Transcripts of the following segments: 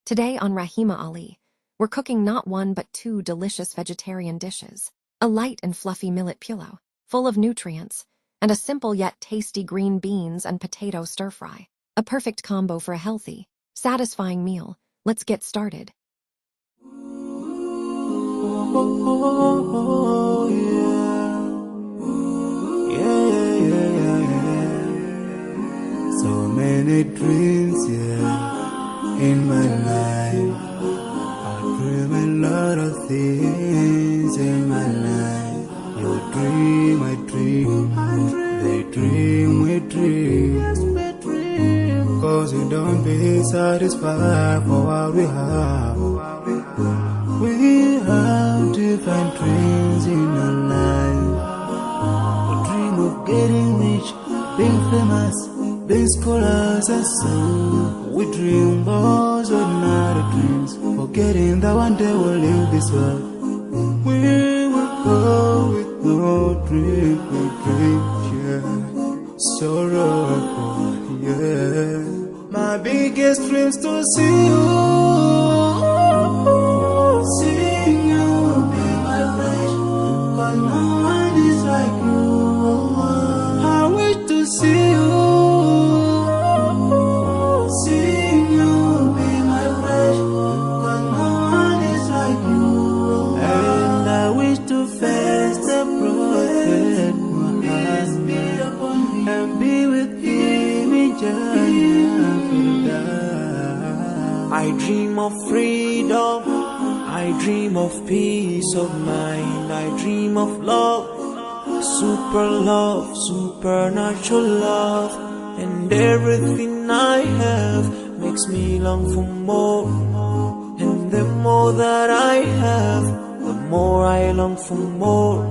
Today on Rahima Ali, we're cooking not one but two delicious vegetarian dishes. A light and fluffy millet pulao, full of nutrients, and a simple yet tasty green beans and potato stir-fry. A perfect combo for a healthy, satisfying meal. Let's get started. So many dreams, in my life. I dream a lot of things in my life. You dream, I dream. They dream, we dream. 'Cause we don't be satisfied for what we have. We have different dreams in our life. We dream of getting rich, being famous, being scholars and so. We dream those ordinary dreams, forgetting that one day we'll leave this world. We will go with no dream, we dream, sorrowful, My biggest dreams to see you, seeing you be my flesh, 'cause no one is like you. I wish to see you, seeing you be my flesh, 'cause no one is like you. And I wish to face the prophet Muhammad and be with him in Jannah. I dream of freedom, I dream of peace of mind, I dream of love, supernatural love, and everything I have makes me long for more. And the more that I have, the more I long for more.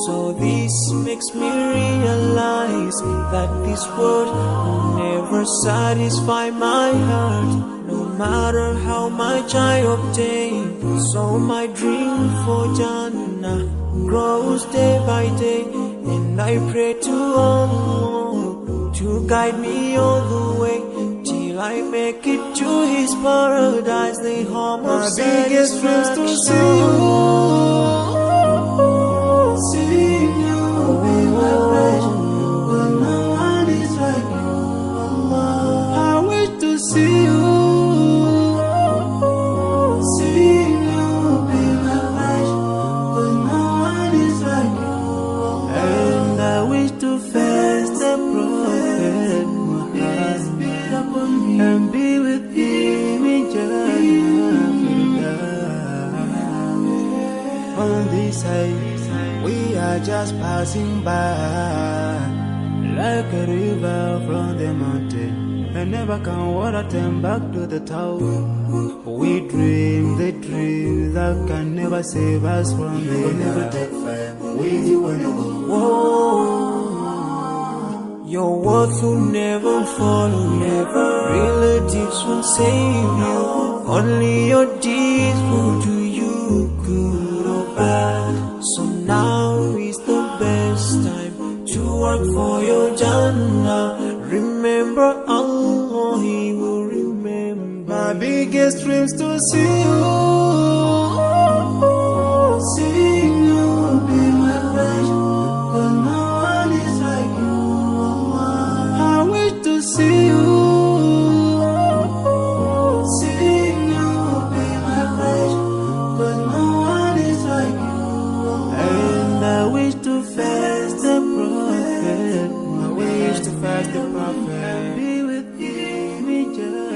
So this makes me realize that this world will never satisfy my heart, no matter how much I obtain. So my dream for Jannah grows day by day, and I pray to Allah to guide me all the way till I make it to His paradise, the home of biggest dreams to see you, seeing you be my flesh, but no one is like you. I wish to see you, seeing you be my flesh, but no one is like you. And I wish to face the prophet Muhammad and be with him in Jannah. On this side, we are just passing by, like a river from the mountain, and never can water turn back to the town. We dream the dream that can never save us from the never take fire with you when you go. Your words will never follow, never. Relatives will save you, only your deeds will do you good or bad. So now is the best time to work for your Jannah. Remember Allah, He will remember. My biggest dreams to see you, seeing you be my flesh, 'cause no one is like you. I wish to see you, seeing you be my flesh, 'cause no one is like you. And I wish to face the prophet, I wish to face the prophet and be with him in Jannah.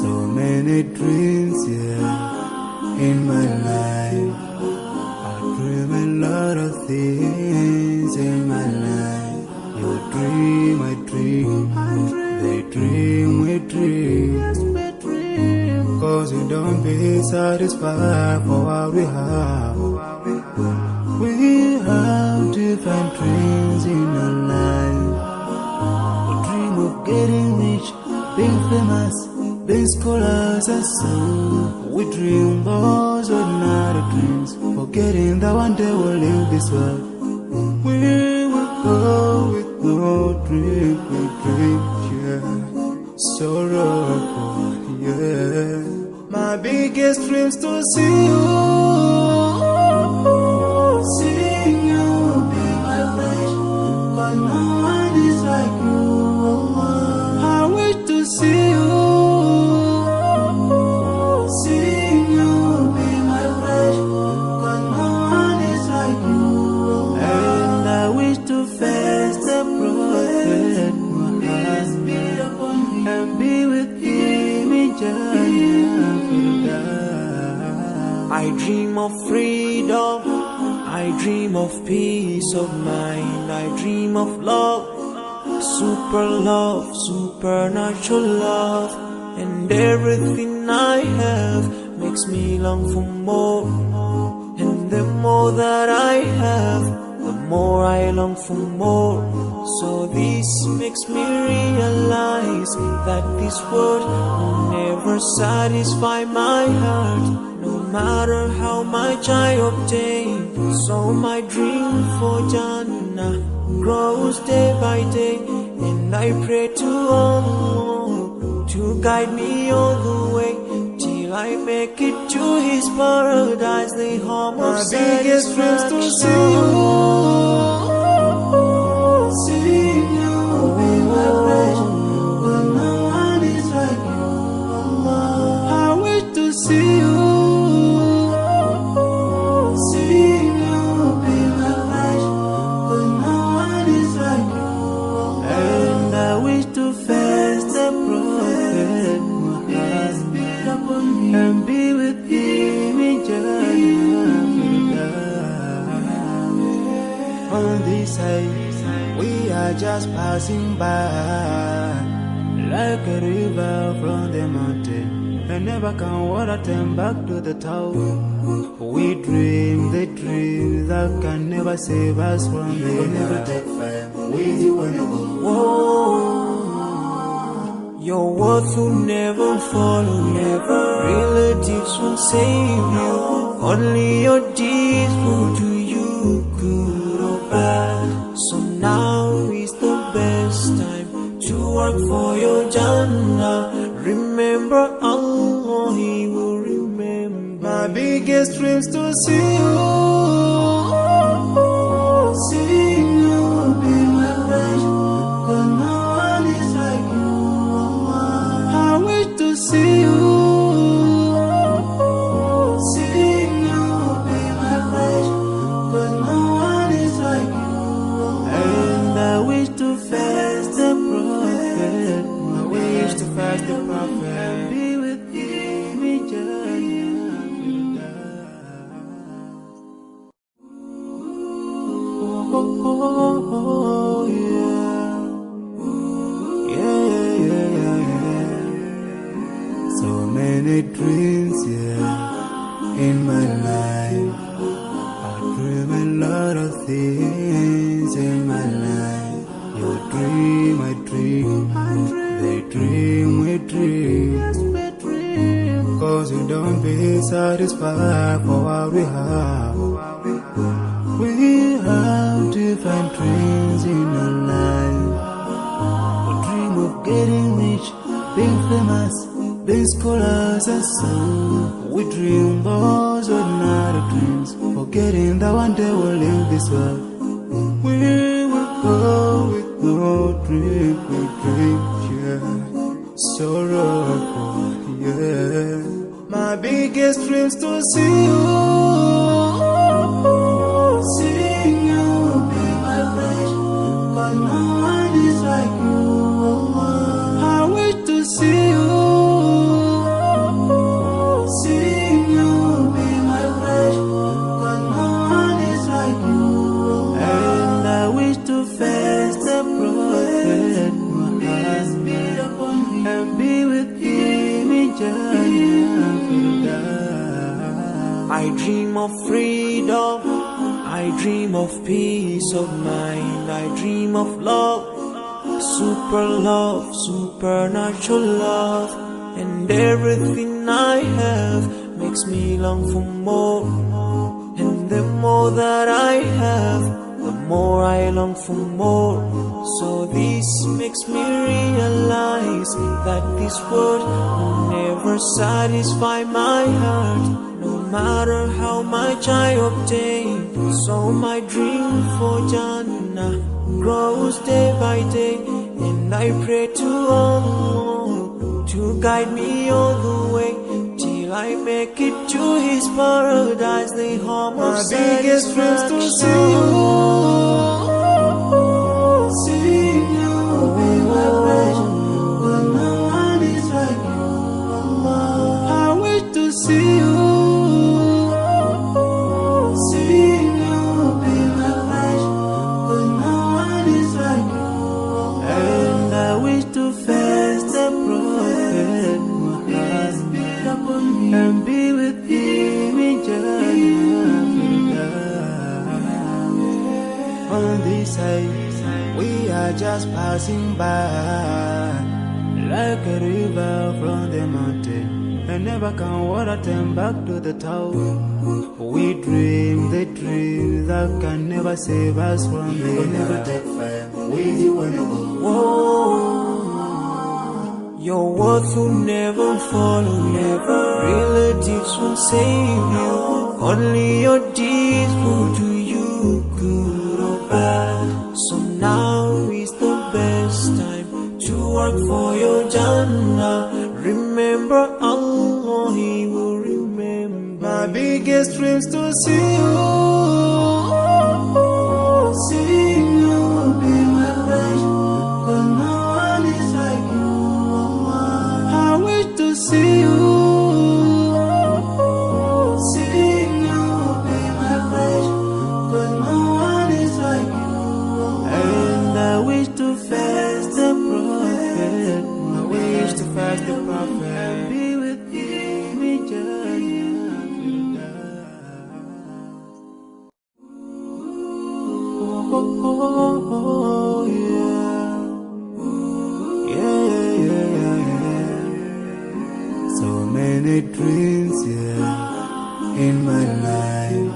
So many dreams, in my life. I dream a lot of things in my life. You dream, I dream. They dream, we dream. 'Cause we don't be satisfied for what we have. We have different dreams in our life. We dream of getting rich, being famous, being scholars and so. We dream those ordinary forgetting that one day we'll leave this world. We will go with no dream, yeah. Sorrow, yeah. My biggest dreams to see you, seeing you be my wish, 'cause no one is like you. I wish to see you, seeing you be my wish, 'cause no one is like you. And I wish to face the prophet Muhammad and be with him in Jannah. I dream of freedom, I dream of peace of mind, I dream of love, supernatural love, and everything I have makes me long for more, and the more that I have, the more I long for more. So this makes me realize that this world will never satisfy my heart, no matter how much I obtain. So my dream for Jannah grows day by day, and I pray to Allah to guide me all the way till I make it to His paradise, the home of satisfaction. My biggest dreams to see you, seeing you be my wish, but no one is like you. I wish to see you, seeing you be my wish, but no one is like you. And I wish to face the prophet Muhammad and be with him in Jannah. On this side, we are just passing by, like a river from the mountain, and never can water turn back to the town. We dream the dreams that can never save us from the never take fire. With you whenever. Whoa, your words will never follow, never. Relatives will save you, only your deeds will do you good or bad. So now is the best time to work for your Jannah. Remember Allah, He will remember. My biggest dreams to see you, seeing you be my wish, 'cause no one is like you. I wish to see you, seeing you be my wish, 'cause no one is like you. And I wish to face the prophet, I wish to face the prophet and be with him in Jannah. Oh, yeah. Yeah. So many dreams, yeah, in my life. I dream a lot of things in my life. You dream, I dream, they dream, we dream. 'Cause you don't be satisfied for what we have. We have different dreams in our life. We dream of getting rich, being famous, being scholars and so. We dream those ordinary dreams, forgetting that one day we'll leave this world. We will go with no dream, yeah. Sorrow, yeah. My biggest dreams to see you, seeing you be my wish, 'cause no one is like you. I wish to see you, seeing you be my wish, 'cause no one is like you. And I wish to face the prophet Muhammad and be with him in Jannah. I dream of freedom, I dream of peace of mind, I dream of love, supernatural love, and everything I have makes me long for more, and more that I have, the more I long for more. So this makes me realize that this world will never satisfy my heart, no matter how much I obtain. So my dream for Jannah grows day by day, and I pray to Allah to guide me all the way till I make it to His paradise. The home of my biggest dreams to see you, seeing you be my pleasure, but no one is like you, Allah. I wish to see you, seeing you be my pleasure, but no one is like you, Allah. And I wish to face the Prophet Muhammad and be with him in Jannah. On this side, we are just passing by, like a river from the mountain, and never can water turn back to the town. We dream the dream that can never save us from the never take fire. With you when your words will never follow you, relatives will save you, only your deeds will do you good or bad. So now is the best time to work for your Jannah. Remember Allah, He will remember. my biggest dreams to see you, seeing you be my pleasure, but no one is like you, Allah. I wish to see you, seeing you be my pleasure, but no one is like you, Allah. And I wish to face the Prophet, I wish to fast the Prophet and be with him in Jannah. Oh, yeah. Yeah, yeah, yeah, yeah. So many dreams, yeah, in my life.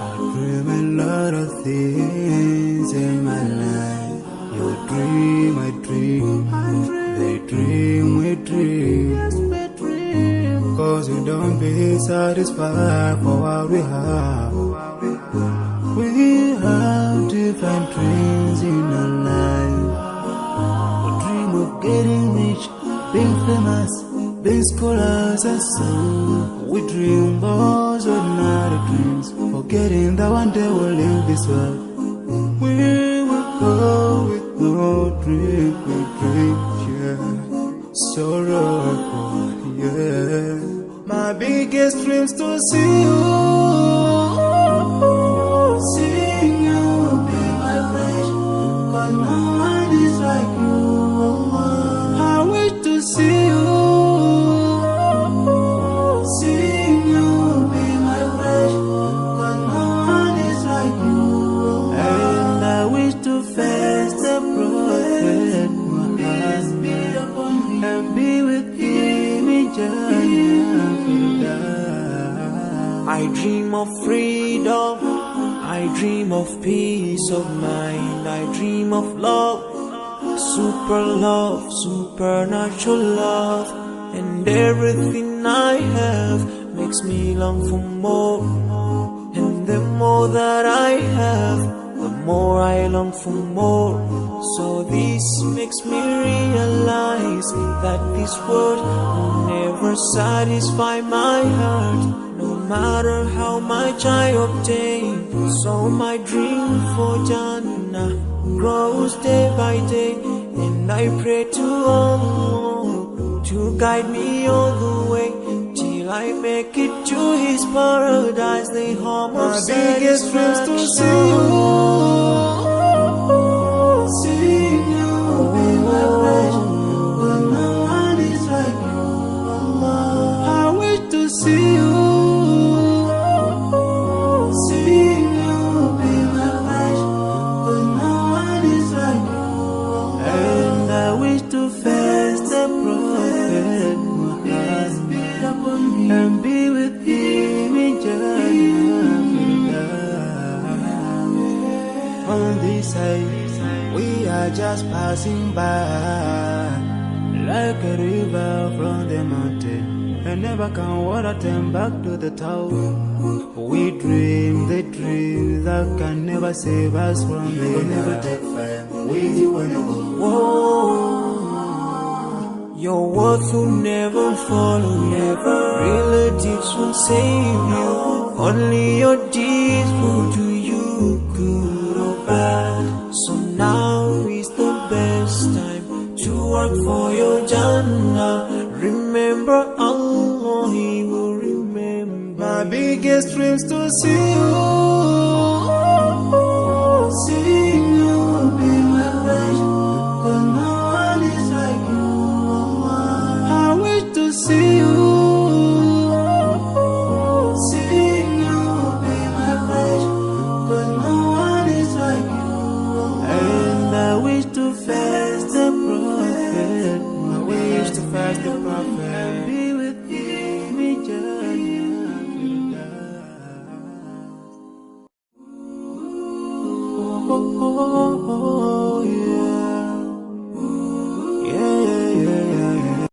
I dream a lot of things in my life. You dream, I dream, they dream, we dream. Cause we don't be satisfied for what we have. We have different dreams in our life. We dream of getting rich, being famous, being scholars and so. We dream those ordinary dreams, forgetting that one day we'll leave this world. We will go with no dream, we dream, yeah. Sorrowful, yeah. My biggest dreams to see you, seeing you be my pleasure, but no one is like you, Allah. I wish to see you, seeing you be my pleasure, but no one is like you, Allah. And I wish to face the Prophet Muhammad and be with him in Jannah. I dream of freedom, I dream of peace of mind, I dream of love, supernatural love, and everything I have makes me long for more. And the more that I have, the more I long for more. So this makes me realize that this world will never satisfy my heart, no matter how much I obtain. So my dream for Jannah grows day by day, and I pray to Allah to guide me all the way till I make it to His paradise, the home of my biggest dreams to see you, seeing you be my pleasure, but no one is like you, Allah. I wish to see you, seeing you be my pleasure, but no one is like you, Allah. And I wish to face the Prophet Muhammad and be with him in Jannah. say we are just passing by, like a river from the mountain, and never can water turn back to the town. We dream the dream that can never save us from the never take fire. We do wanna go. Whoa. Your words will never follow, never. Relatives will save you. Only your deeds will do you good or bad. So now is the best time to work for your Jannah. Remember Allah, He will remember. My biggest dreams to see you, seeing you be my wish, 'cause no one is like you. I wish to see you, seeing you be my wish, 'cause no one is like you. And I wish to fast the prophet, I wish to fast the prophet and be with him in Jannah. Oh, yeah.